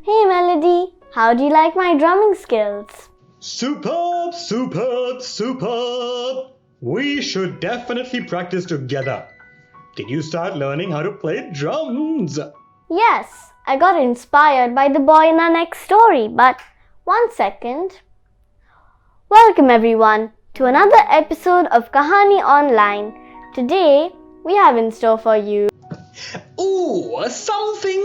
Hey Melody, how do you like my drumming skills? Superb, superb, superb! We should definitely practice together. Did you start learning how to play drums? Yes, I got inspired by the boy in our next story, but one second. Welcome everyone to another episode of Kahaani Online. Today, we have in store for you Ooh, something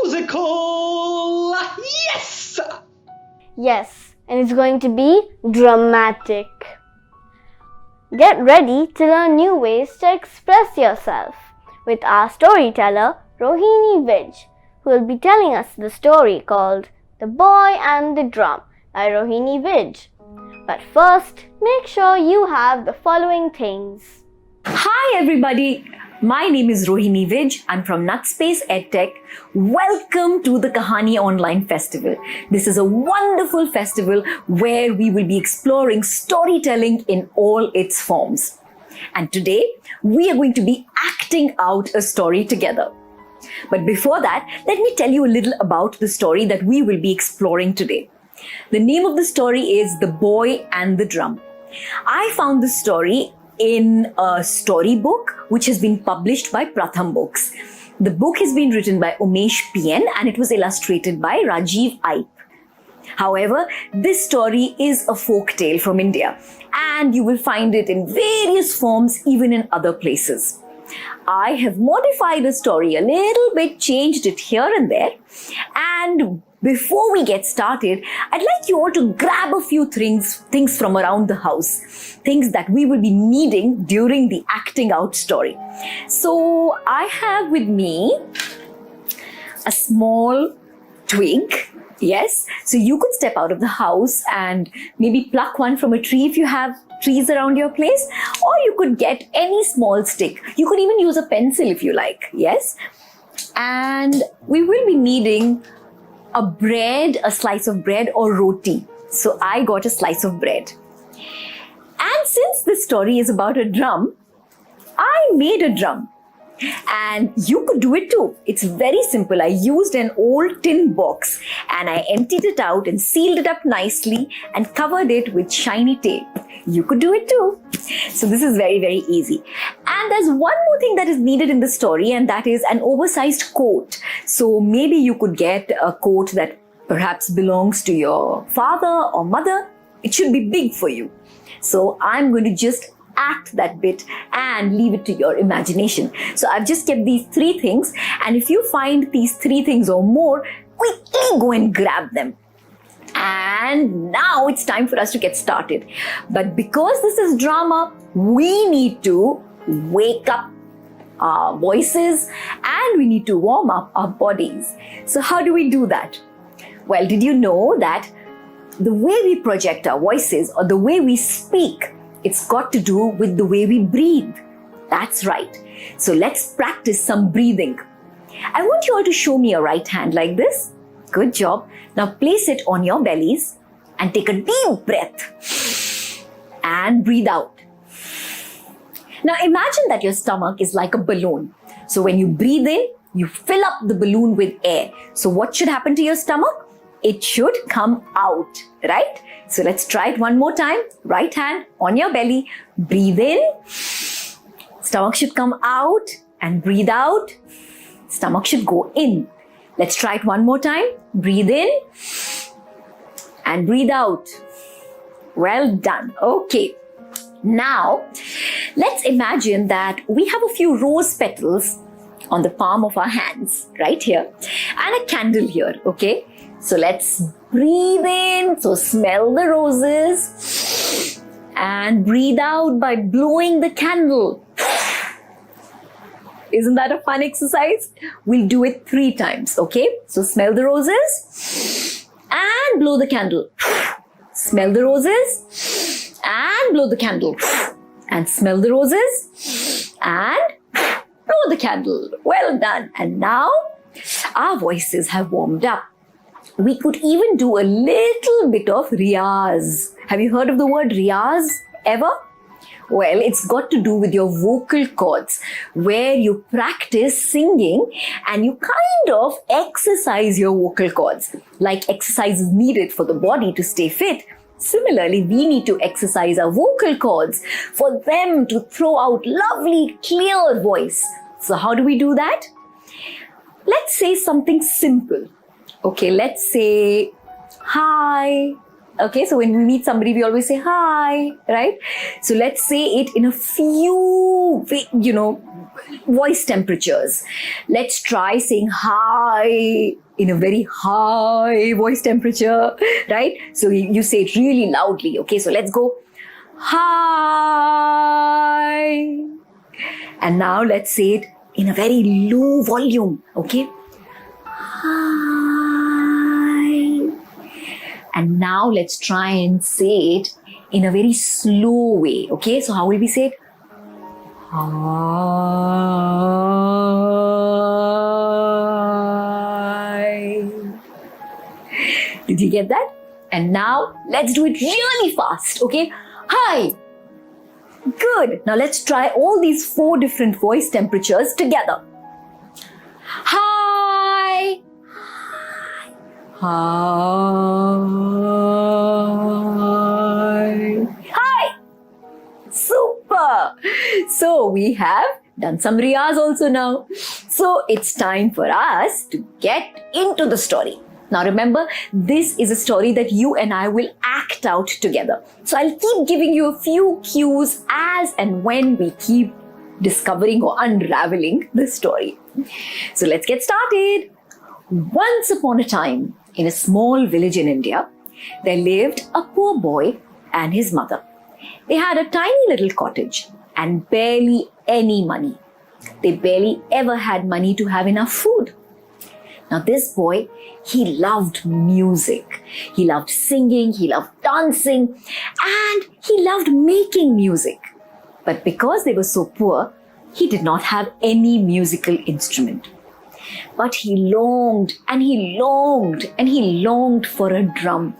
musical! Yes! Yes, and it's going to be dramatic. Get ready to learn new ways to express yourself with our storyteller Rohini Vij, who will be telling us the story called The Boy and the Drum by Rohini Vij. But first, make sure you have the following things. Hi everybody, my name is Rohini Vij. I'm from Nutspace EdTech. Welcome to the Kahaani Online Festival. This is a wonderful festival where we will be exploring storytelling in all its forms. And today, we are going to be acting out a story together. But before that, let me tell you a little about the story that we will be exploring today. The name of the story is The Boy and the Drum. I found this story in a storybook which has been published by Pratham Books. The book has been written by Umesh PN and it was illustrated by Rajiv Aip. However, this story is a folk tale from India and you will find it in various forms even in other places. I have modified the story a little bit, changed it here and there, and before we get started, I'd like you all to grab a few things from around the house, things that we will be needing during the acting out story. So I have with me a small twig. Yes, so you could step out of the house and maybe pluck one from a tree if you have trees around your place, or you could get any small stick. You could even use a pencil if you like. Yes, and we will be needing a slice of bread or roti. So I got a slice of bread. And since this story is about a drum, I made a drum. And you could do it too. It's very simple. I used an old tin box and I emptied it out and sealed it up nicely and covered it with shiny tape. You could do it too. So this is very, very easy. And there's one more thing that is needed in the story, and that is an oversized coat. So maybe you could get a coat that perhaps belongs to your father or mother. It should be big for you. So I'm going to just act that bit and leave it to your imagination. So I've just kept these 3 things, and if you find these 3 things or more, quickly go and grab them. And now it's time for us to get started. But because this is drama, we need to wake up our voices and we need to warm up our bodies. So how do we do that? Well, did you know that the way we project our voices or the way we speak, it's got to do with the way we breathe. That's right. So let's practice some breathing. I want you all to show me your right hand like this. Good job. Now place it on your bellies and take a deep breath and breathe out. Now imagine that your stomach is like a balloon. So when you breathe in, you fill up the balloon with air. So what should happen to your stomach? It should come out, right? So let's try it one more time. Right hand on your belly. Breathe in. Stomach should come out and breathe out. Stomach should go in. Let's try it one more time. Breathe in and breathe out. Well done. Okay. Now, let's imagine that we have a few rose petals on the palm of our hands, right here, and a candle here, okay? So let's breathe in. So smell the roses and breathe out by blowing the candle. Isn't that a fun exercise? We'll do it 3 times, okay? So smell the roses and blow the candle. Smell the roses and blow the candle. And smell the roses and blow the candle. Well done. And now our voices have warmed up. We could even do a little bit of riyaz. Have you heard of the word riyaz ever? Well, it's got to do with your vocal cords, where you practice singing and you kind of exercise your vocal cords. Like exercise is needed for the body to stay fit. Similarly, we need to exercise our vocal cords for them to throw out lovely, clear voice. So how do we do that? Let's say something simple. Okay, let's say hi. Okay, so when we meet somebody, we always say hi, right? So let's say it in a few, voice temperatures. Let's try saying hi in a very high voice temperature, right? So you say it really loudly. Okay, so let's go hi. And now let's say it in a very low volume. Okay, hi. And now let's try and say it in a very slow way. Okay, so how will we say it? Hi. Did you get that? And now let's do it really fast. Okay, hi. Good. Now let's try all these 4 different voice temperatures together. Hi. Hi. Hi. Super. So we have done some riyaz also now. So it's time for us to get into the story. Now remember, this is a story that you and I will act out together. So I'll keep giving you a few cues as and when we keep discovering or unraveling the story. So let's get started. Once upon a time, in a small village in India, there lived a poor boy and his mother. They had a tiny little cottage and barely any money. They barely ever had money to have enough food. Now this boy, he loved music. He loved singing, he loved dancing, and he loved making music. But because they were so poor, he did not have any musical instrument. But he longed and he longed and he longed for a drum.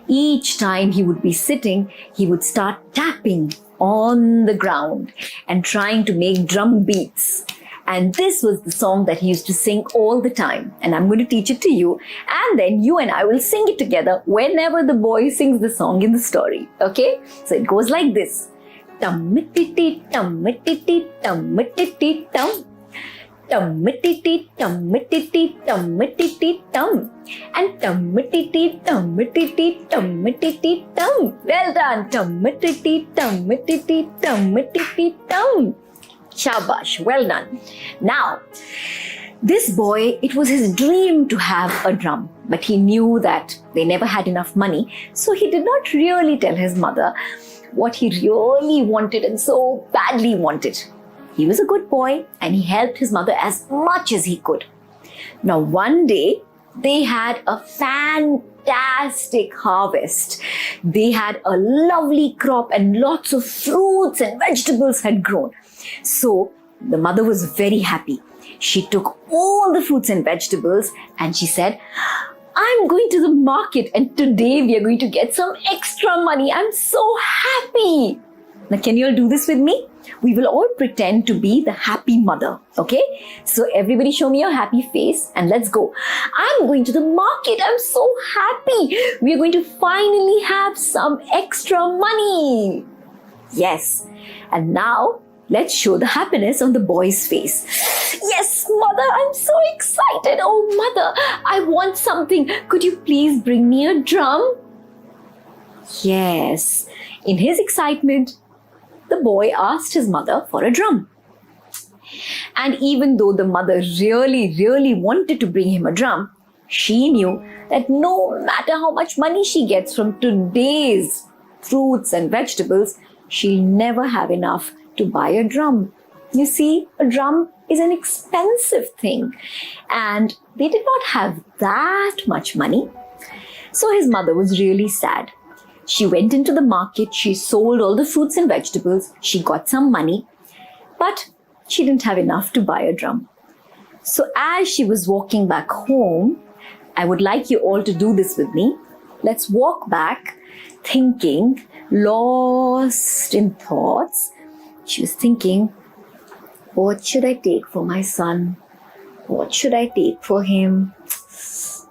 Each time he would be sitting, he would start tapping on the ground and trying to make drum beats. And this was the song that he used to sing all the time. And I'm going to teach it to you. And then you and I will sing it together whenever the boy sings the song in the story. Okay? So it goes like this. Tum-titty, tum-titty, tum-titty, tum. Tum-titty, tum-titty, tum-titty, tum. And tum-titty, tum-titty, tum-titty, tum. Well done. Tum-titty, tum-titty, tum-titty, tum. Shabash. Well done. Now, this boy, it was his dream to have a drum, but he knew that they never had enough money, so he did not really tell his mother what he really wanted and so badly wanted. He was a good boy and he helped his mother as much as he could. Now, one day, they had a fantastic harvest. They had a lovely crop and lots of fruits and vegetables had grown. So, the mother was very happy. She took all the fruits and vegetables and she said, I'm going to the market and today we are going to get some extra money. I'm so happy. Now, can you all do this with me? We will all pretend to be the happy mother. Okay? So everybody show me your happy face and let's go. I'm going to the market. I'm so happy. We are going to finally have some extra money. Yes. And now let's show the happiness on the boy's face. Yes, mother, I'm so excited. Oh, mother, I want something. Could you please bring me a drum? Yes. In his excitement, the boy asked his mother for a drum. And even though the mother really wanted to bring him a drum, she knew that no matter how much money she gets from today's fruits and vegetables, she'll never have enough to buy a drum. You see, a drum is an expensive thing and they did not have that much money. So his mother was really sad. She went into the market, she sold all the fruits and vegetables, she got some money, but she didn't have enough to buy a drum. So as she was walking back home, I would like you all to do this with me. Let's walk back thinking, lost in thoughts. She was thinking, what should I take for my son? What should I take for him?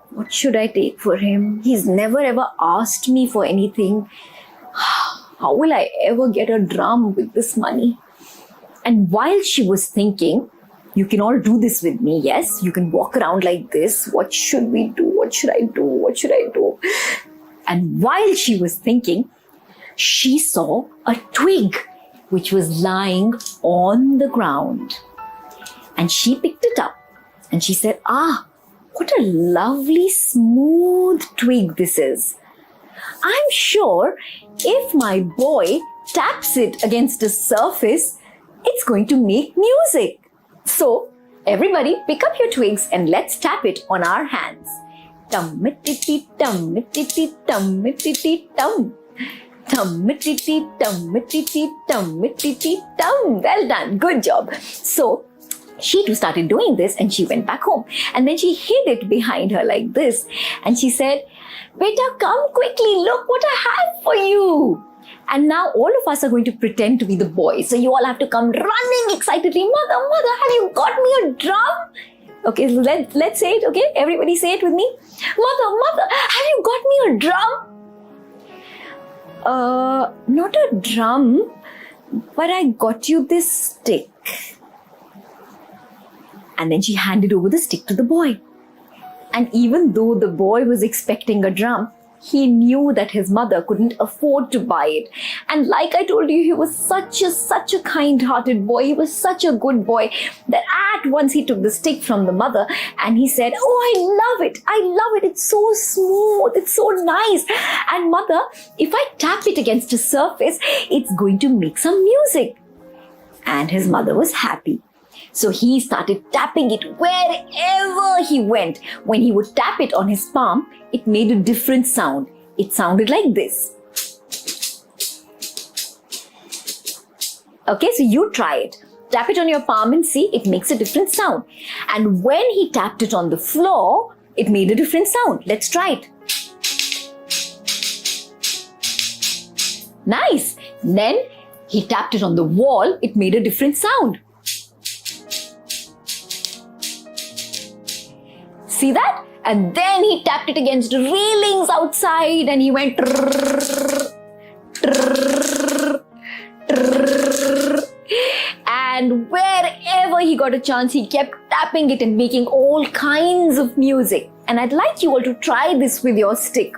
What should I take for him? He's never ever asked me for anything. How will I ever get a drum with this money? And while she was thinking, you can all do this with me, yes? You can walk around like this. What should we do? What should I do? What should I do? And while she was thinking, she saw a twig which was lying on the ground. And she picked it up and she said, what a lovely smooth twig this is. I'm sure if my boy taps it against a surface, it's going to make music. So everybody pick up your twigs and let's tap it on our hands. Tum-titty, tum-titty, tum-titty, tum. Tum-titty, tum-titty, tum-titty, tum. Well done. Good job. So she too started doing this and she went back home. And then she hid it behind her like this. And she said, Beta, come quickly. Look what I have for you. And now all of us are going to pretend to be the boys. So you all have to come running excitedly. Mother, have you got me a drum? Okay, so let's say it, okay? Everybody say it with me. Mother, have you got me a drum? Not a drum, but I got you this stick. And then she handed over the stick to the boy. And even though the boy was expecting a drum, he knew that his mother couldn't afford to buy it. And like I told you, he was such a kind-hearted boy. He was such a good boy that at once he took the stick from the mother and he said, I love it. It's so smooth. It's so nice. And mother, if I tap it against a surface, it's going to make some music. And his mother was happy. So he started tapping it wherever he went. When he would tap it on his palm, it made a different sound. It sounded like this. Okay, so you try it. Tap it on your palm and see, it makes a different sound. And when he tapped it on the floor, it made a different sound. Let's try it. Nice. Then he tapped it on the wall, it made a different sound. See that? And then he tapped it against railings outside and he went trrr, trrr, trrr. And wherever he got a chance, he kept tapping it and making all kinds of music. And I'd like you all to try this with your stick.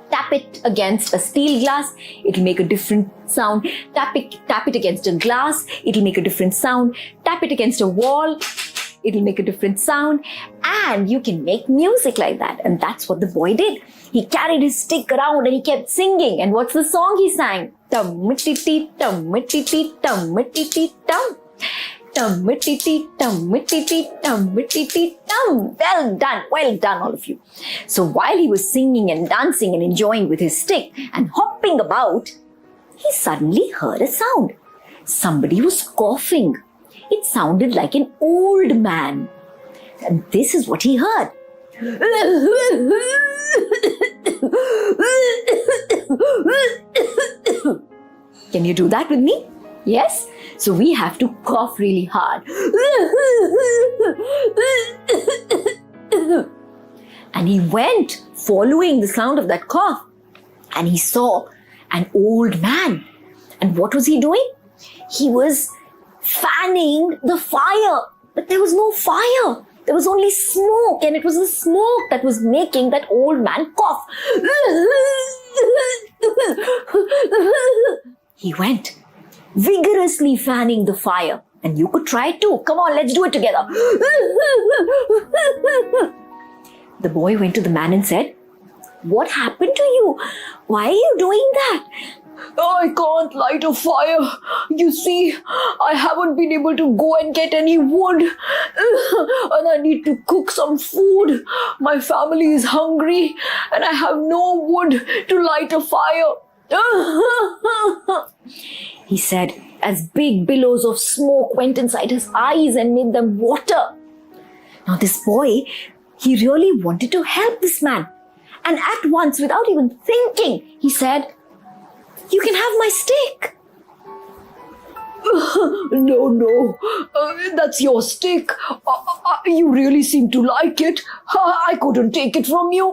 Tap it against a steel glass, it'll make a different sound. Tap it against a glass, it'll make a different sound. Tap it against a wall, it'll make a different sound. And you can make music like that. And that's what the boy did. He carried his stick around and he kept singing. And what's the song he sang? Tum-titi, tum-titi, tum-titi, tum. Tum-titi, tum-titi, tum-titi, tum. Well done all of you. So while he was singing and dancing and enjoying with his stick and hopping about, he suddenly heard a sound. Somebody was coughing. It sounded like an old man. And this is what he heard. Can you do that with me? Yes? So we have to cough really hard. And he went following the sound of that cough. And he saw an old man. And what was he doing? He was fanning the fire. But there was no fire. There was only smoke, and it was the smoke that was making that old man cough. He went vigorously fanning the fire, and you could try it too. Come on, let's do it together. The boy went to the man and said, "What happened to you? Why are you doing that?" "I can't light a fire. You see, I haven't been able to go and get any wood. And I need to cook some food. My family is hungry and I have no wood to light a fire." He said, as big billows of smoke went inside his eyes and made them water. Now this boy, he really wanted to help this man. And at once, without even thinking, he said, "You can have my stick." No, that's your stick. You really seem to like it. I couldn't take it from you.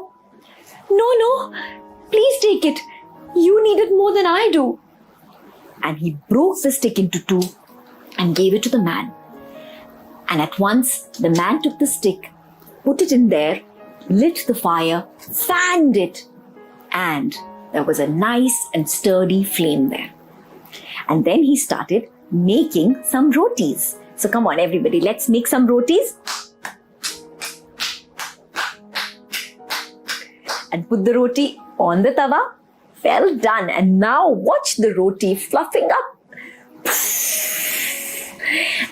No, please take it. You need it more than I do. And he broke the stick into two and gave it to the man. And at once, the man took the stick, put it in there, lit the fire, fanned it, and there was a nice and sturdy flame there. And then he started making some rotis. So come on, everybody, let's make some rotis. And put the roti on the tawa. Well done. And now watch the roti fluffing up.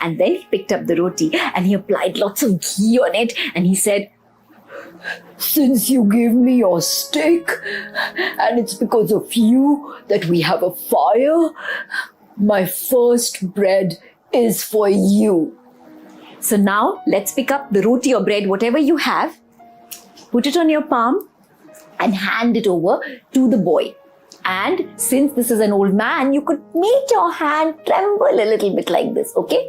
And then he picked up the roti and he applied lots of ghee on it. And he said, "Since you gave me your stick, and it's because of you that we have a fire, my first bread is for you." So now let's pick up the roti or bread, whatever you have, put it on your palm and hand it over to the boy. And since this is an old man, you could make your hand tremble a little bit like this, okay?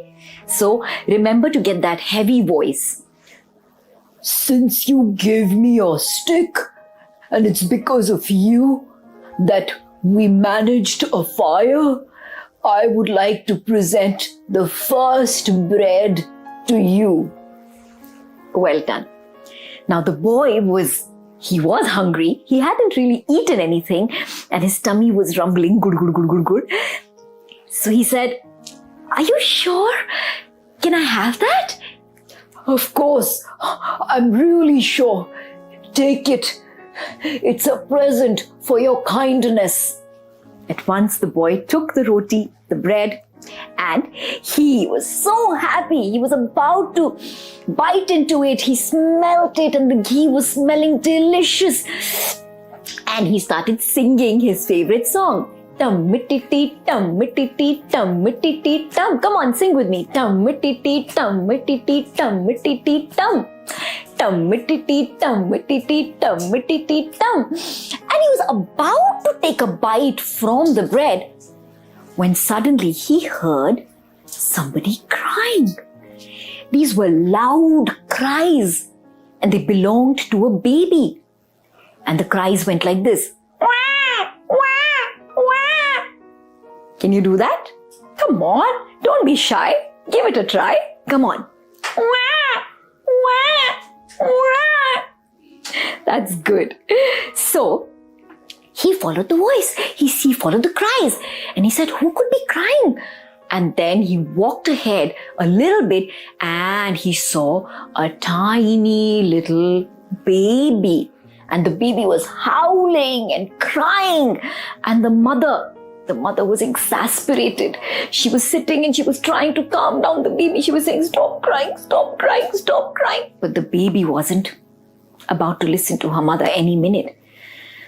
So remember to get that heavy voice. "Since you gave me your stick, and it's because of you that we managed a fire, I would like to present the first bread to you." Well done. Now the boy was hungry. He hadn't really eaten anything and his tummy was rumbling, good. So he said, "Are you sure? Can I have that?" "Of course, I'm really sure. Take it. It's a present for your kindness." At once the boy took the roti, the bread, and he was so happy. He was about to bite into it. He smelt it and the ghee was smelling delicious. And he started singing his favorite song. Tum-titi, tum-titi, tum-titi, tum. Come on, sing with me. Tum-titi, tum-titi, tum-titi, tum. Tum-titi, tum-titi, tum-titi, tum. And he was about to take a bite from the bread when suddenly he heard somebody crying. These were loud cries and they belonged to a baby. And the cries went like this. Wah, wah, wah. Can you do that? Come on, don't be shy. Give it a try. Come on. Wah, wah, wah. That's good. So, he followed the voice. He followed the cries. And he said, who could be crying? And then he walked ahead a little bit and he saw a tiny little baby. And the baby was howling and crying. And the mother was exasperated. She was sitting and she was trying to calm down the baby. She was saying, stop crying, stop crying, stop crying. But the baby wasn't about to listen to her mother any minute.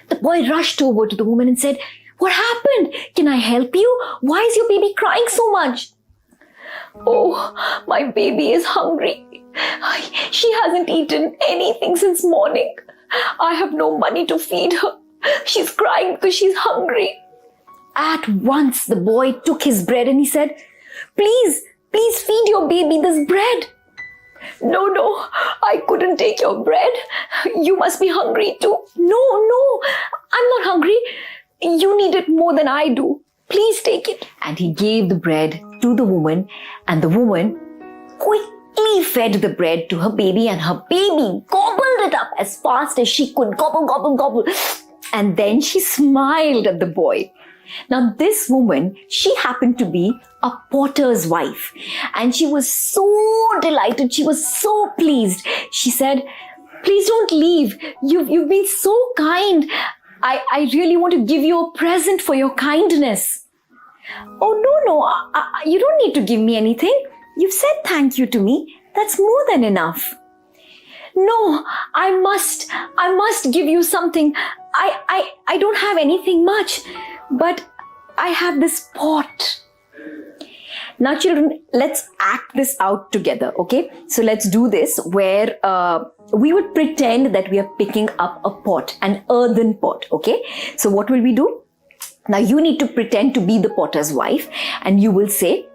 The boy rushed over to the woman and said, what happened? Can I help you? Why is your baby crying so much? Oh, my baby is hungry. She hasn't eaten anything since morning. I have no money to feed her. She's crying because she's hungry. At once, the boy took his bread and he said, please feed your baby this bread. No, I couldn't take your bread. You must be hungry too. No, I'm not hungry. You need it more than I do. Please take it. And he gave the bread to the woman, and the woman quickly fed the bread to her baby, and her baby gobbled it up as fast as she could. Gobble, gobble, gobble. And then she smiled at the boy. Now this woman, she happened to be a potter's wife, and she was so delighted. She was so pleased. She said, please don't leave. You've been so kind. I really want to give you a present for your kindness. Oh, no, you don't need to give me anything. You've said thank you to me. That's more than enough. No, I must give you something. I don't have anything much, but I have this pot. Now children, let's act this out together, okay? So let's do this where we would pretend that we are picking up a pot, an earthen pot, okay? So what will we do? Now you need to pretend to be the potter's wife, and you will say,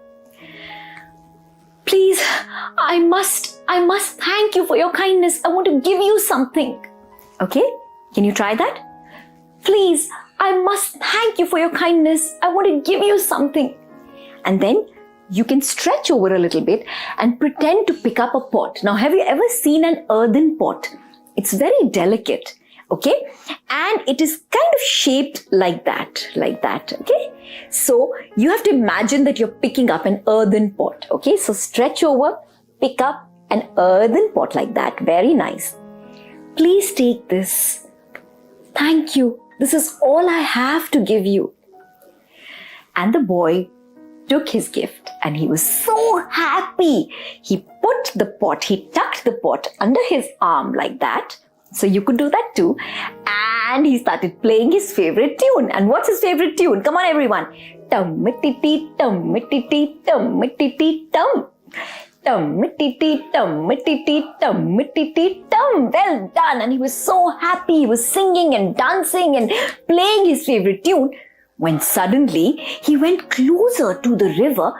please, I must thank you for your kindness. I want to give you something. Okay? Can you try that? Please, I must thank you for your kindness. I want to give you something. And then you can stretch over a little bit and pretend to pick up a pot. Now, have you ever seen an earthen pot? It's very delicate, okay? And it is kind of shaped like that, okay? So you have to imagine that you're picking up an earthen pot, okay? So stretch over, pick up an earthen pot like that. Very nice. Please take this. Thank you. This is all I have to give you. And the boy took his gift and he was so happy. He tucked the pot under his arm like that. So you could do that too. And he started playing his favorite tune. And what's his favorite tune? Come on everyone. Tum-mitty-tee, tum-mitty-tee, tum-mitty-tee, tum. Tum-mitty-tee, tum-mitty-tee, tum-mitty-tee, tum. Well done. And he was so happy. He was singing and dancing and playing his favorite tune, when suddenly he went closer to the river,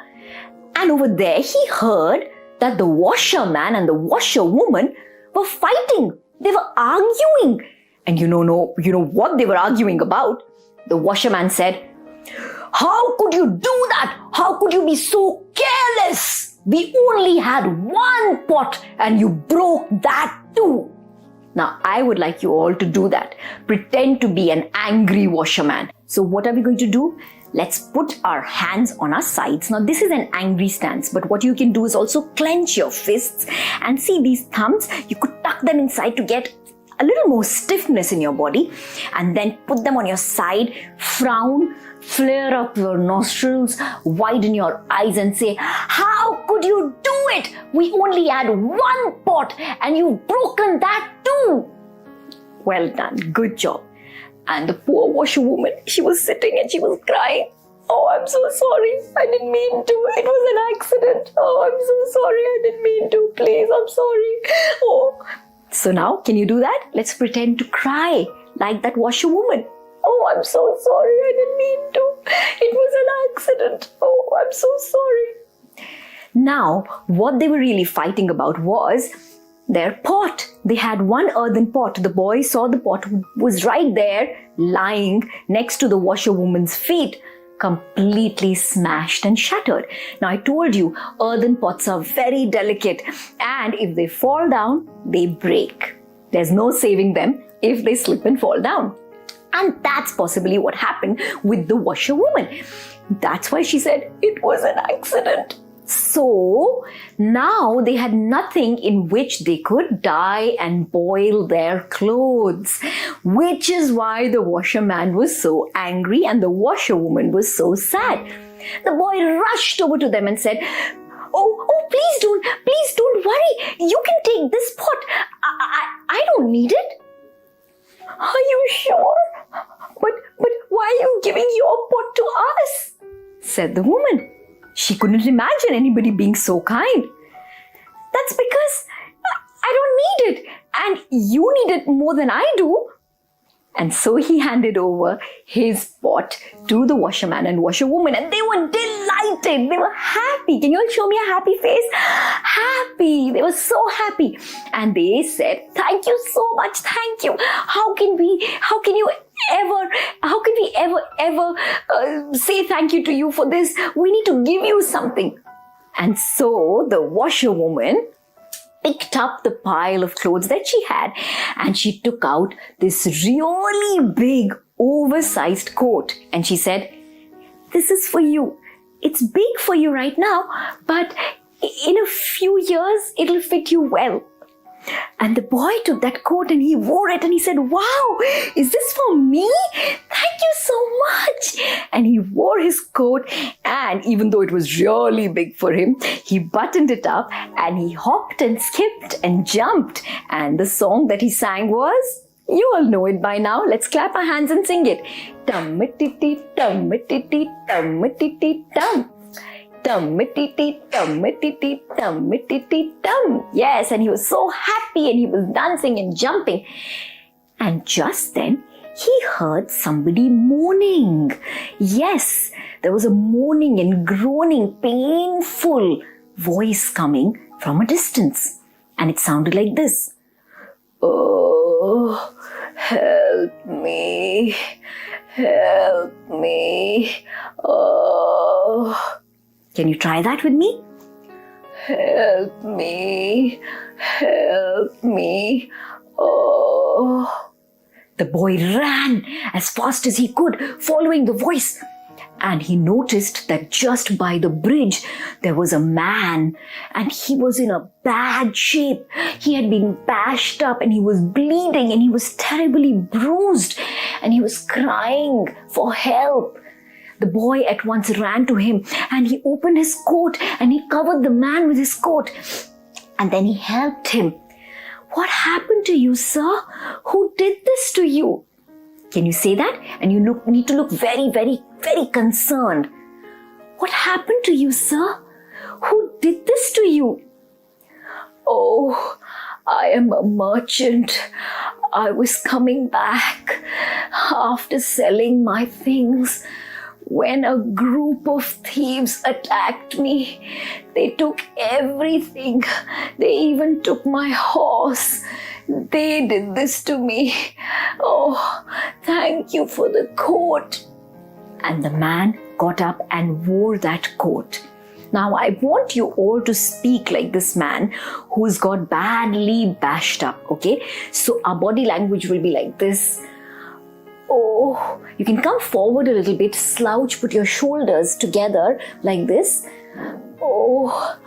and over there he heard that the washerman and the washerwoman were fighting. They were arguing. And you know what they were arguing about? The washerman said, how could you do that? How could you be so careless? We only had one pot and you broke that too. Now, I would like you all to do that. Pretend to be an angry washerman. So what are we going to do? Let's put our hands on our sides. Now, this is an angry stance, but what you can do is also clench your fists and see these thumbs. You could tuck them inside to get a little more stiffness in your body, and then put them on your side, frown, flare up your nostrils, widen your eyes and say, how could you do it? We only had one pot and you've broken that too. Well done. Good job. And the poor washerwoman, she was sitting and she was crying. Oh, I'm so sorry. I didn't mean to. It was an accident. Oh, I'm so sorry. I didn't mean to. Please, I'm sorry. Oh. So now, can you do that? Let's pretend to cry like that washerwoman. Oh, I'm so sorry. I didn't mean to. It was an accident. Oh, I'm so sorry. Now, what they were really fighting about was their pot. They had one earthen pot. The boy saw the pot was right there, lying next to the washerwoman's feet. completely smashed and shattered. Now, I told you, earthen pots are very delicate, and if they fall down, they break. There's no saving them if they slip and fall down. And that's possibly what happened with the washerwoman. That's why she said it was an accident. So now they had nothing in which they could dye and boil their clothes, which is why the washerman was so angry and the washerwoman was so sad. The boy rushed over to them and said, Oh, please don't worry. You can take this pot. I don't need it. Are you sure? But why are you giving your pot to us? Said the woman. She couldn't imagine anybody being so kind. That's because I don't need it, and you need it more than I do. And so he handed over his pot to the washerman and washerwoman, and they were delighted. They were happy. Can you all show me a happy face? Happy. They were so happy. And they said, thank you so much. Thank you. How can we ever say thank you to you for this? We need to give you something. And so the washerwoman picked up the pile of clothes that she had, and she took out this really big, oversized coat. And she said, this is for you. It's big for you right now, but in a few years, it'll fit you well. And the boy took that coat and he wore it and he said, wow, is this for me? Thank you so much. And he wore his coat, and even though it was really big for him, he buttoned it up and he hopped and skipped and jumped. And the song that he sang was, you all know it by now. Let's clap our hands and sing it. Tum-a-tee-tee, tum-a-tee-tee, tum-a-tee-tee, tum. Tum-a-tee-tee, tum-a-tee-tee, tum-a-tee-tee, tum. Yes, and he was so happy and he was dancing and jumping. And just then, he heard somebody moaning. Yes, there was a moaning and groaning, painful voice coming from a distance. And it sounded like this. Oh, help me, help me, oh. Can you try that with me? Help me, oh. The boy ran as fast as he could, following the voice. And he noticed that just by the bridge, there was a man, and he was in a bad shape. He had been bashed up and he was bleeding and he was terribly bruised and he was crying for help. The boy at once ran to him and he opened his coat and he covered the man with his coat. And then he helped him. What happened to you, sir? Who did this to you? Can you say that? And you need to look very, very, very concerned. What happened to you, sir? Who did this to you? Oh, I am a merchant. I was coming back after selling my things when a group of thieves attacked me. They took everything. They even took my horse. They did this to me. Oh, thank you for the coat. And the man got up and wore that coat. Now, I want you all to speak like this man who's got badly bashed up, okay? So our body language will be like this. Oh, you can come forward a little bit, slouch, put your shoulders together like this. Oh,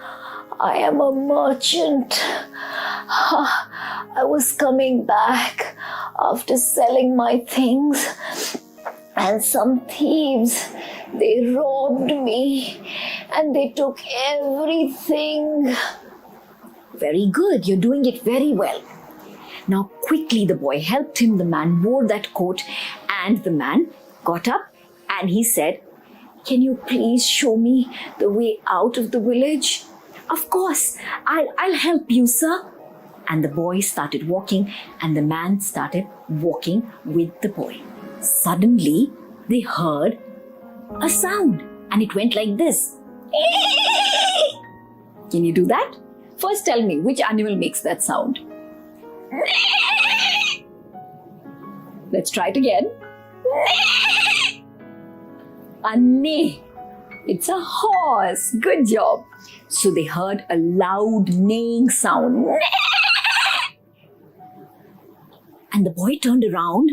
I am a merchant. I was coming back after selling my things, and some thieves, they robbed me and they took everything. Very good, you're doing it very well. Now quickly the boy helped him. The man wore that coat and the man got up and he said, can you please show me the way out of the village? Of course, I'll help you, sir. And the boy started walking and the man started walking with the boy. Suddenly, they heard a sound and it went like this. Can you do that? First tell me which animal makes that sound. Let's try it again. A neigh. It's a horse. Good job. So they heard a loud neighing sound. And the boy turned around,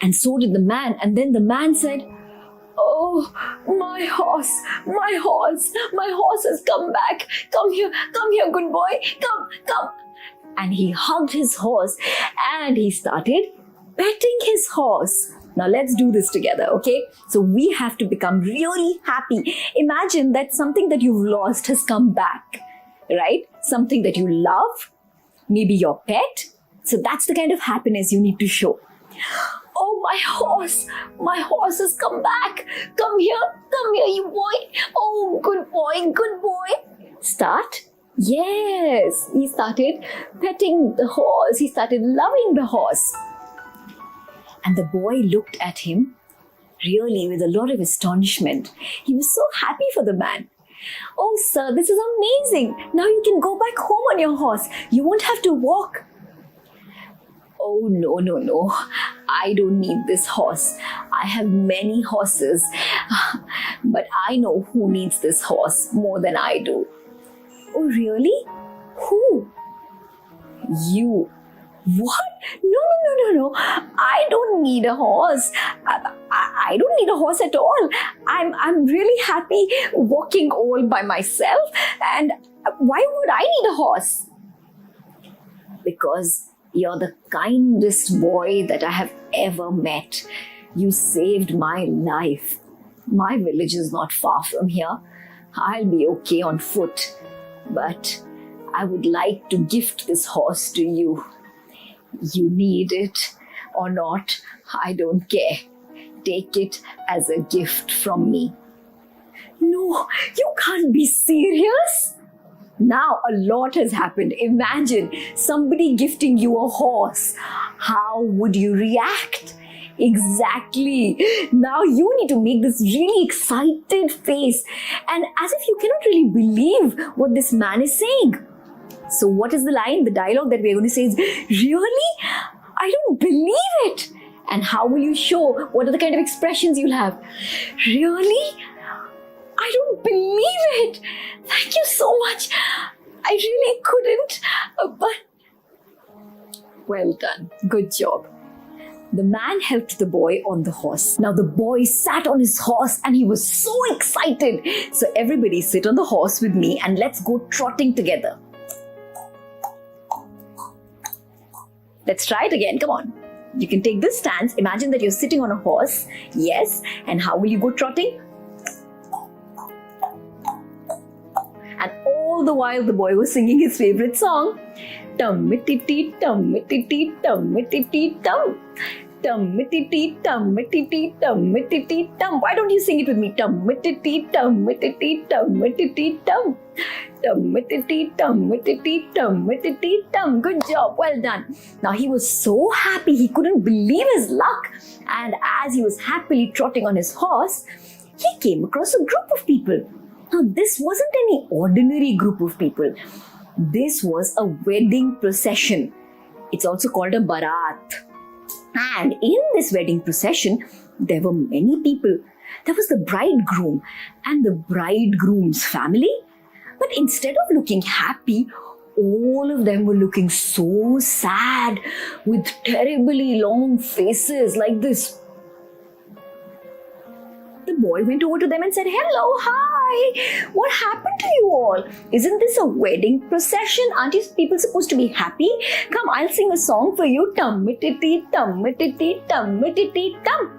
and so did the man. And then the man said, "Oh, my horse, my horse, my horse has come back. Come here, good boy. Come. And he hugged his horse and he started petting his horse. Now let's do this together, okay? So we have to become really happy. Imagine that something that you've lost has come back, right? Something that you love, maybe your pet. So that's the kind of happiness you need to show. "Oh, my horse has come back. Come here, you boy. Oh, good boy. Start. Yes, he started petting the horse. He started loving the horse. And the boy looked at him really with a lot of astonishment. He was so happy for the man. "Oh, sir, this is amazing. Now you can go back home on your horse. You won't have to walk." "Oh, no. I don't need this horse. I have many horses. But I know who needs this horse more than I do." "Oh, really? Who?" "You." "What? No. I don't need a horse. I don't need a horse at all. I'm really happy walking all by myself. And why would I need a horse?" "Because you're the kindest boy that I have ever met. You saved my life. My village is not far from here. I'll be okay on foot. But I would like to gift this horse to you. You need it or not, I don't care. Take it as a gift from me." "No, you can't be serious." Now a lot has happened. Imagine somebody gifting you a horse. How would you react? Exactly. Now you need to make this really excited face and as if you cannot really believe what this man is saying. So what is the line, the dialogue that we're going to say is, "Really? I don't believe it." And how will you show? What are the kind of expressions you'll have? "Really? I don't believe it. Thank you so much. I really couldn't, but..." Well done. Good job. The man helped the boy on the horse. Now the boy sat on his horse and he was so excited. So everybody sit on the horse with me and let's go trotting together. Let's try it again. Come on. You can take this stance. Imagine that you're sitting on a horse. Yes. And how will you go trotting? And all the while the boy was singing his favorite song. Tum-mi-ti-ti, tum-mi-ti-ti, tum-mi-ti-ti, tum. Tum-mi-ti-ti, tum-mi-ti-ti, tum-mi-ti-ti, tum. Why don't you sing it with me? Tum-mi-ti-ti, tum-mi-ti-ti, tum-mi-ti-ti, tum. Tum-mi-ti-ti, tum-mi-ti-ti, tum-mi-ti-ti, tum. Good job. Well done. Now he was so happy. He couldn't believe his luck. And as he was happily trotting on his horse, he came across a group of people. Now this wasn't any ordinary group of people. This was a wedding procession. It's also called a barat. And in this wedding procession, there were many people. There was the bridegroom and the bridegroom's family. But instead of looking happy, all of them were looking so sad with terribly long faces like this. The boy went over to them and said, "Hello, hi, what happened to you all? Isn't this a wedding procession? Aren't you people supposed to be happy? Come, I'll sing a song for you. Tum-mi-ti-ti, tum-mi-ti-ti, tum-mi-ti-ti, tum."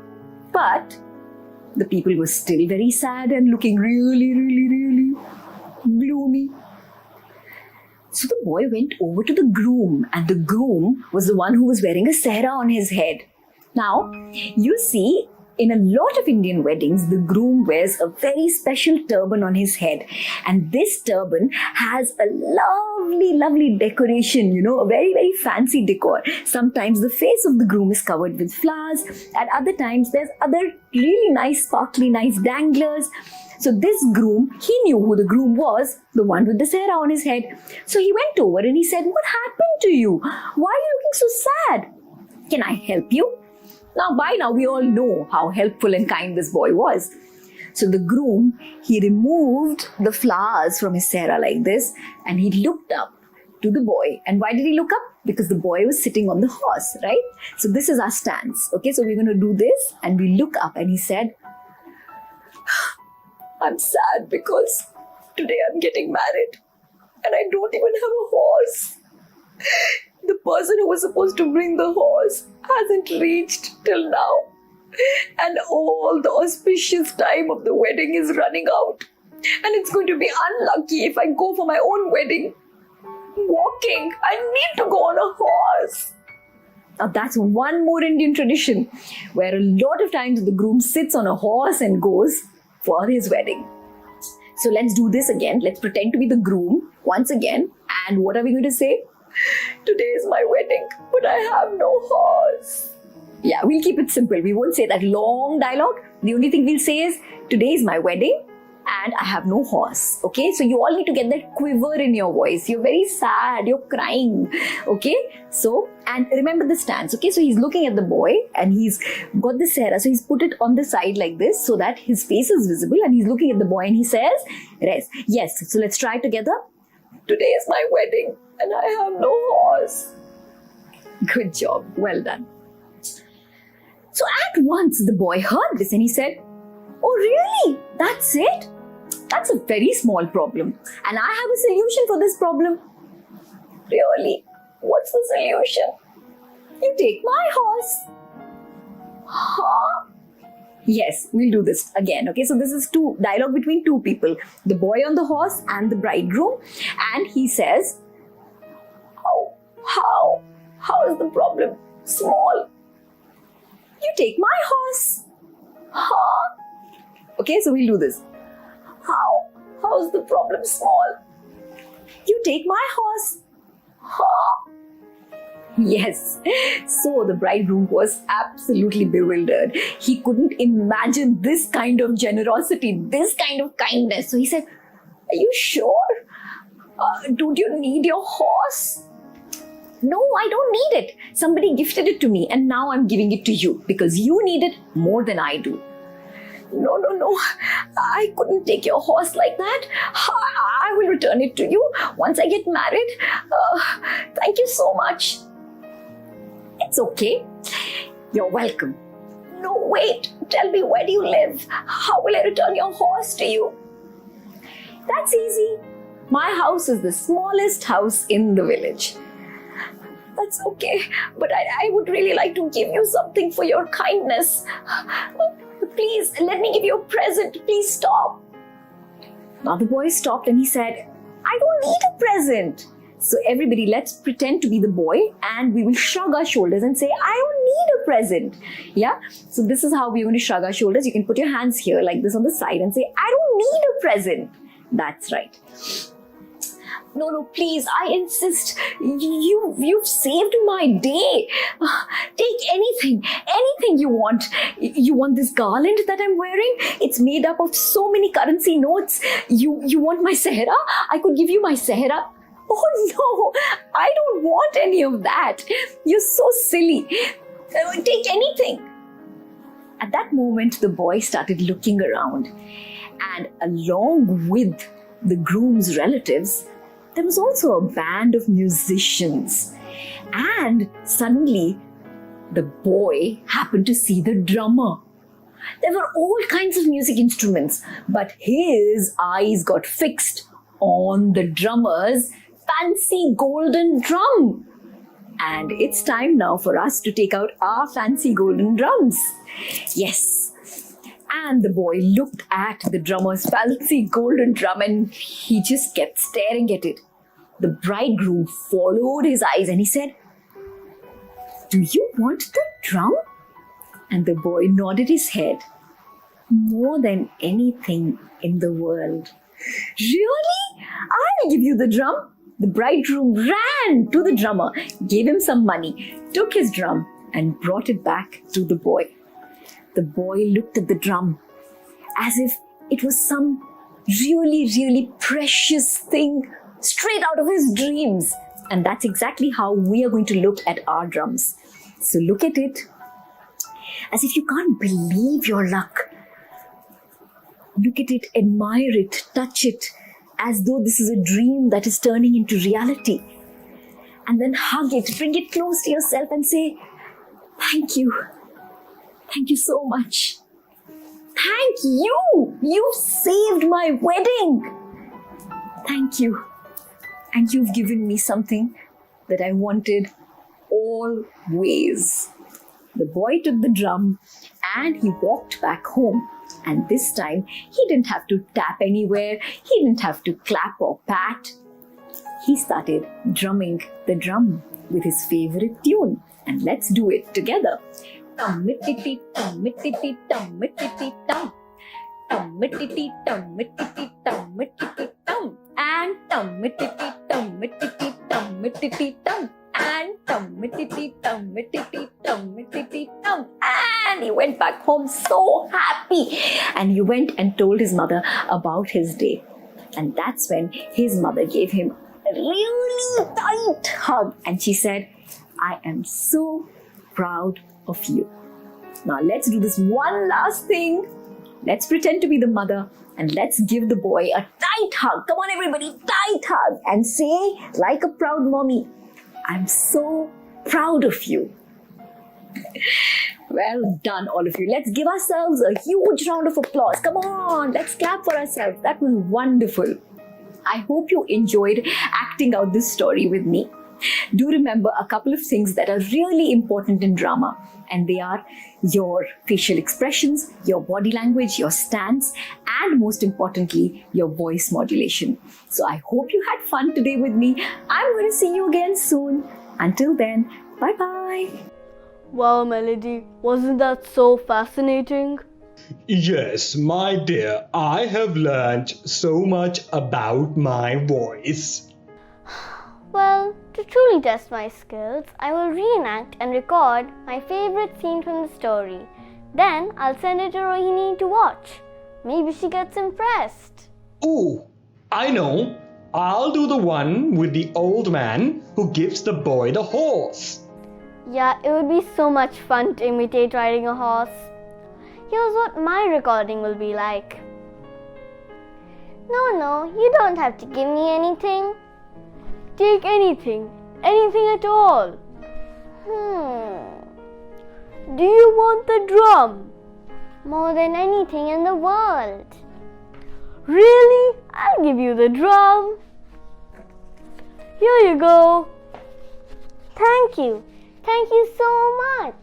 But the people were still very sad and looking really gloomy. So the boy went over to the groom, and the groom was the one who was wearing a sehra on his head. Now, you see, in a lot of Indian weddings, the groom wears a very special turban on his head. And this turban has a lovely decoration, a very fancy decor. Sometimes the face of the groom is covered with flowers. At other times, there's other really nice, sparkly, nice danglers. So this groom, he knew who the groom was, the one with the sehra on his head. So he went over and he said, "What happened to you? Why are you looking so sad? Can I help you?" Now, by now, we all know how helpful and kind this boy was. So the groom, he removed the flowers from his sehra like this, and he looked up to the boy. And why did he look up? Because the boy was sitting on the horse, right? So this is our stance. Okay, so we're going to do this, and we look up, and he said, I'm sad because today I'm getting married and I don't even have a horse. The person who was supposed to bring the horse hasn't reached till now. And all the auspicious time of the wedding is running out. And it's going to be unlucky if I go for my own wedding walking. I need to go on a horse. Now that's one more Indian tradition where a lot of times the groom sits on a horse and goes for his wedding. So let's do this again. Let's pretend to be the groom once again. And what are we going to say? Today is my wedding, but I have no horse. Yeah, we'll keep it simple. We won't say that long dialogue. The only thing we'll say is, today is my wedding and I have no horse. Okay, so you all need to get that quiver in your voice. You're very sad, you're crying. Okay, so, and remember the stance. Okay, so he's looking at the boy and he's got the sehra. So he's put it on the side like this so that his face is visible, and he's looking at the boy and he says, rest. Yes, so let's try it together. Today is my wedding and I have no horse. Good job, well done. So at once the boy heard this and he said, oh really? That's it? That's a very small problem. And I have a solution for this problem. Really? What's the solution? You take my horse. Huh? Yes, we'll do this again. Okay, so this is dialogue between two people. The boy on the horse and the bridegroom. And he says, How is the problem small? You take my horse. Huh? Okay, so we'll do this. How is the problem small? You take my horse. Huh? Yes. So the bridegroom was absolutely bewildered. He couldn't imagine this kind of generosity, this kind of kindness. So he said, are you sure? Don't you need your horse? No, I don't need it. Somebody gifted it to me and now I'm giving it to you because you need it more than I do. No. I couldn't take your horse like that. I will return it to you once I get married. Thank you so much. It's okay. You're welcome. No, wait. Tell me, where do you live? How will I return your horse to you? That's easy. My house is the smallest house in the village. That's okay, but I would really like to give you something for your kindness. Please, let me give you a present. Please stop. Now the boy stopped and he said, I don't need a present. So everybody, let's pretend to be the boy and we will shrug our shoulders and say, I don't need a present. Yeah. So this is how we're going to shrug our shoulders. You can put your hands here like this on the side and say, I don't need a present. That's right. No, please, I insist. You've saved my day. Take anything you want. You want this garland that I'm wearing? It's made up of so many currency notes. You want my sehra? I could give you my sehra. Oh no, I don't want any of that. You're so silly. Take anything. At that moment, the boy started looking around, and along with the groom's relatives, there was also a band of musicians. And suddenly, the boy happened to see the drummer. There were all kinds of music instruments, but his eyes got fixed on the drummer's fancy golden drum. And it's time now for us to take out our fancy golden drums. Yes. And the boy looked at the drummer's fancy golden drum and he just kept staring at it. The bridegroom followed his eyes and he said, do you want the drum? And the boy nodded his head. More than anything in the world. Really? I'll give you the drum. The bridegroom ran to the drummer, gave him some money, took his drum and brought it back to the boy. The boy looked at the drum as if it was some really, really precious thing straight out of his dreams. And that's exactly how we are going to look at our drums. So look at it as if you can't believe your luck. Look at it, admire it, touch it, as though this is a dream that is turning into reality. And then hug it, bring it close to yourself and say, thank you. Thank you so much. Thank you. You saved my wedding. Thank you. And you've given me something that I wanted always. The boy took the drum and he walked back home. And this time, he didn't have to tap anywhere. He didn't have to clap or pat. He started drumming the drum with his favorite tune. And let's do it together. Tum-mitty-tee, tum-mitty-tee, tum-mitty-tee, tum. Tum-mitty-tee, tum-mitty-tee, tum-mitty-tee, tum. And tum-mitty-tee, tum-mitty-tee, tum-mitty-tee, tum. And tum-mitty-tee, tum-mitty-tee, tum-mitty-tee, tum. And he went back home so happy. And he went and told his mother about his day. And that's when his mother gave him a really tight hug. And she said, I am so proud of you. Now let's do this one last thing. Let's pretend to be the mother and let's give the boy a tight hug. Come on everybody, tight hug. And say, like a proud mommy, I'm so proud of you. Well done, all of you. Let's give ourselves a huge round of applause. Come on, let's clap for ourselves. That was wonderful. I hope you enjoyed acting out this story with me. Do remember a couple of things that are really important in drama, and they are your facial expressions, your body language, your stance, and most importantly, your voice modulation. So I hope you had fun today with me. I'm going to see you again soon. Until then, bye-bye. Wow, Melody, wasn't that so fascinating? Yes, my dear, I have learned so much about my voice. Well, to truly test my skills, I will reenact and record my favorite scene from the story. Then I'll send it to Rohini to watch. Maybe she gets impressed. Ooh, I know. I'll do the one with the old man who gives the boy the horse. Yeah, it would be so much fun to imitate riding a horse. Here's what my recording will be like. No, you don't have to give me anything. Take anything at all. Do you want the drum? More than anything in the world. Really? I'll give you the drum. Here you go. Thank you. Thank you so much.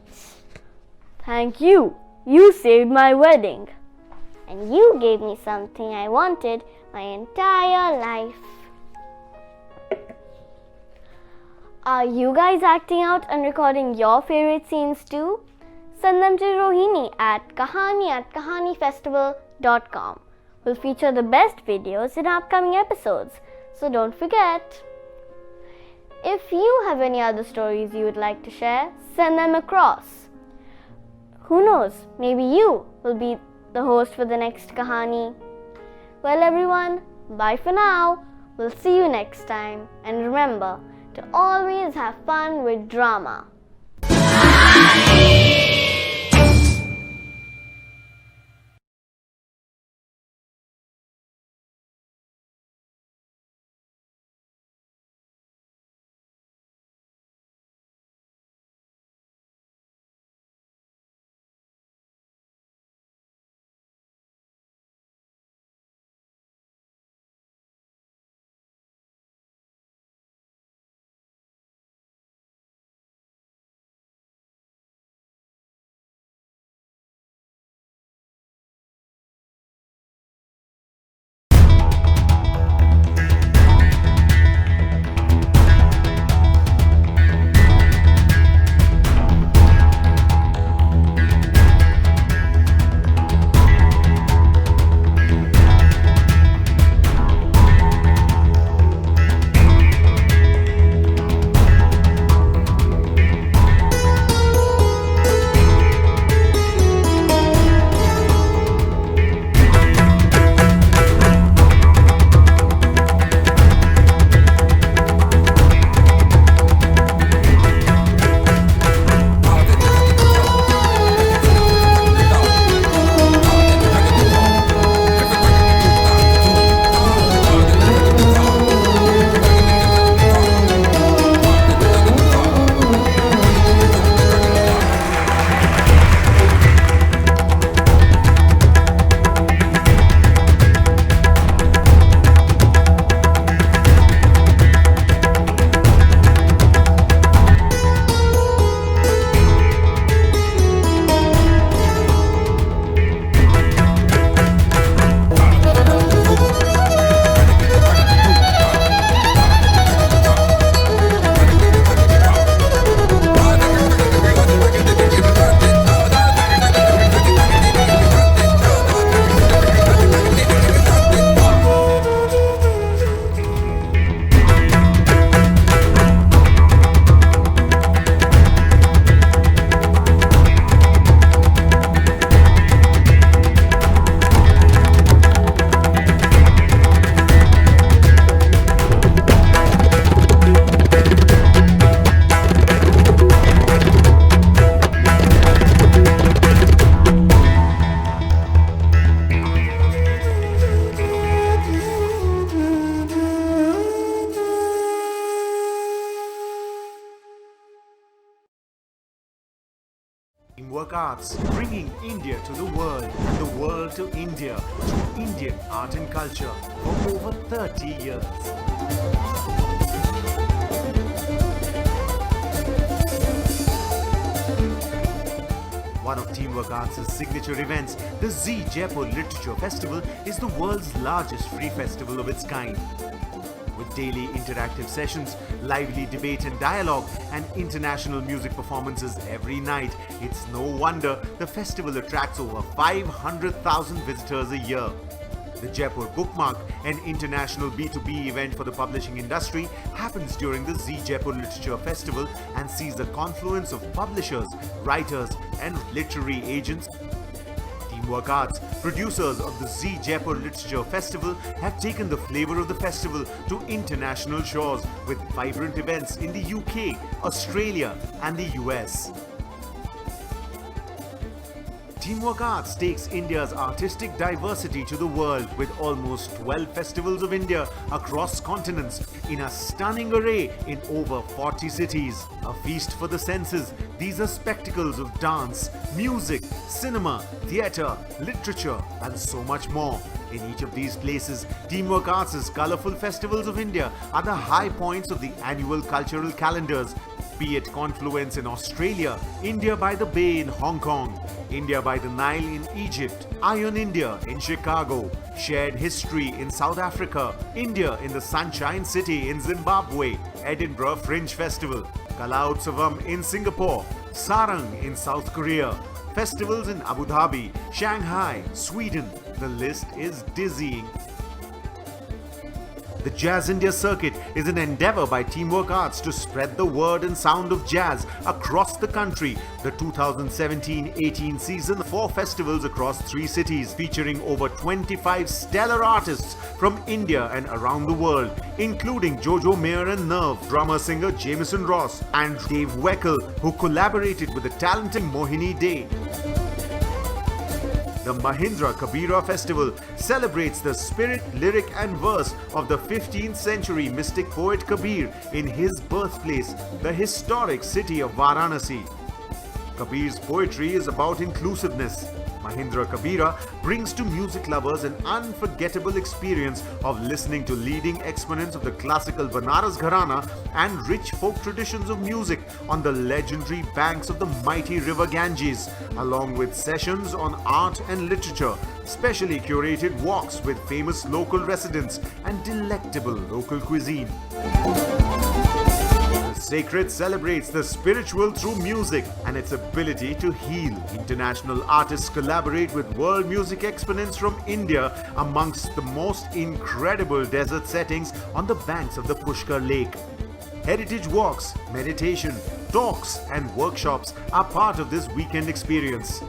Thank you. You saved my wedding. And you gave me something I wanted my entire life. Are you guys acting out and recording your favorite scenes too? Send them to Rohini at kahanifestival.com. We'll feature the best videos in upcoming episodes, so don't forget. If you have any other stories you would like to share, send them across. Who knows, maybe you will be the host for the next Kahaani. Well everyone, bye for now. We'll see you next time. And remember to always have fun with drama. Teamwork Arts, bringing India to the world and the world to India through Indian art and culture for over 30 years. One of Teamwork Arts' signature events, the Z Jaipur Literature Festival, is the world's largest free festival of its kind. With daily interactive sessions, lively debate and dialogue, and international music performances every night, it's no wonder the festival attracts over 500,000 visitors a year. The Jaipur Bookmark, an international B2B event for the publishing industry, happens during the Z Jaipur Literature Festival and sees the confluence of publishers, writers, and literary agents. Teamwork Arts, producers of the Z Jaipur Literature Festival, have taken the flavor of the festival to international shores with vibrant events in the UK, Australia, and the US. Teamwork Arts takes India's artistic diversity to the world with almost 12 festivals of India across continents in a stunning array in over 40 cities. A feast for the senses, these are spectacles of dance, music, cinema, theatre, literature, and so much more. In each of these places, Teamwork Arts' colourful festivals of India are the high points of the annual cultural calendars. Be it Confluence in Australia, India by the Bay in Hong Kong, India by the Nile in Egypt, Iron India in Chicago, Shared History in South Africa, India in the Sunshine City in Zimbabwe, Edinburgh Fringe Festival, Kala Utsavam in Singapore, Sarang in South Korea, festivals in Abu Dhabi, Shanghai, Sweden. The list is dizzying. The Jazz India Circuit is an endeavour by Teamwork Arts to spread the word and sound of jazz across the country. The 2017-18 season, 4 festivals across 3 cities, featuring over 25 stellar artists from India and around the world, including Jojo Mayer and Nerve, drummer-singer Jameson Ross, and Dave Weckl, who collaborated with the talented Rohini Vij. The Mahindra Kabira Festival celebrates the spirit, lyric and verse of the 15th century mystic poet Kabir in his birthplace, the historic city of Varanasi. Kabir's poetry is about inclusiveness. Mahindra Kabira brings to music lovers an unforgettable experience of listening to leading exponents of the classical Banaras Gharana and rich folk traditions of music on the legendary banks of the mighty river Ganges, along with sessions on art and literature, specially curated walks with famous local residents and delectable local cuisine. Sacred celebrates the spiritual through music and its ability to heal. International artists collaborate with world music exponents from India amongst the most incredible desert settings on the banks of the Pushkar Lake. Heritage walks, meditation, talks and workshops are part of this weekend experience.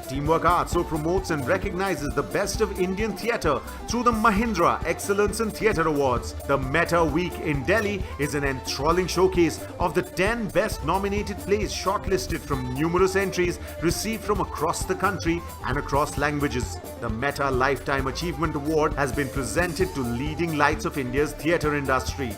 Teamwork Arts so promotes and recognizes the best of Indian theatre through the Mahindra Excellence in Theatre Awards. The Meta Week in Delhi is an enthralling showcase of the 10 best nominated plays shortlisted from numerous entries received from across the country and across languages. The Meta Lifetime Achievement Award has been presented to leading lights of India's theatre industry.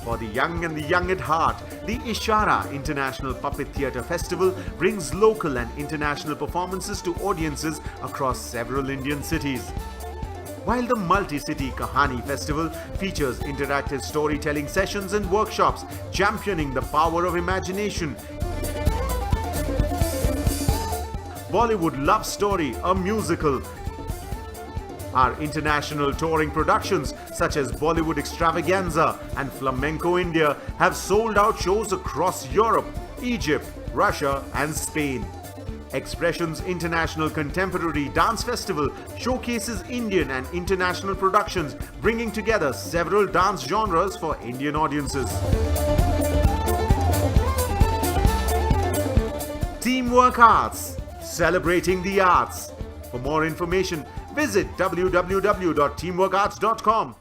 For the young and the young at heart, the Ishara International Puppet Theatre Festival brings local and international performances to audiences across several Indian cities. While the multi-city Kahaani Festival features interactive storytelling sessions and workshops championing the power of imagination. Bollywood Love Story, a musical. Our international touring productions such as Bollywood Extravaganza and Flamenco India have sold out shows across Europe, Egypt, Russia and Spain. Expressions International Contemporary Dance Festival showcases Indian and international productions, bringing together several dance genres for Indian audiences. Teamwork Arts, celebrating the arts. For more information, visit www.teamworkarts.com